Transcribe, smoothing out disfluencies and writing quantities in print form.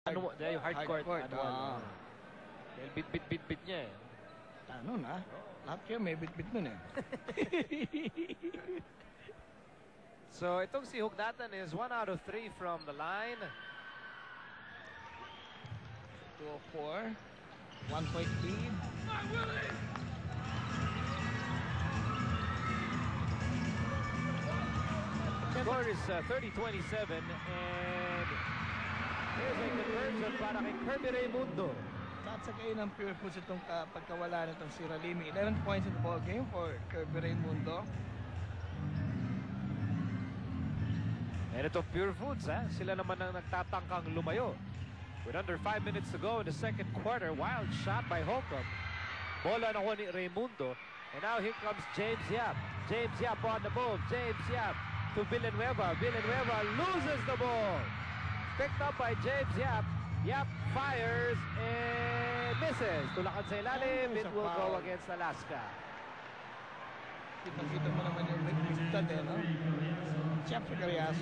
Ano mo, yung hardcourt. Dahil bit niya eh. Ano na? Lahat kayo may bit-bit nun eh. So itong si Hugdatan is 1 out of 3 from the line. 2-4. 1 point lead. Score is 30-27 and here's a conversion para kay Kirby Raimundo. Satsagay ng pure foods itong pagkawala nitong si Ralimi. 11 points in the ball game for Kirby Raimundo. And itong Pure Foods, sila naman ang nagtatangkang lumayo. With under 5 minutes to go in the second quarter, wild shot by Holcomb. Bola nakuha ni Raimundo. And now here comes James Yap. James Yap on the move. James Yap to Villanueva. Villanueva loses the ball. Picked up by James Yap. Yap fires and misses. Tulakan sa ilalim. It will go against Alaska. Kita-kita mo naman yung bigtad eh, no? Siyempre, Cariaso.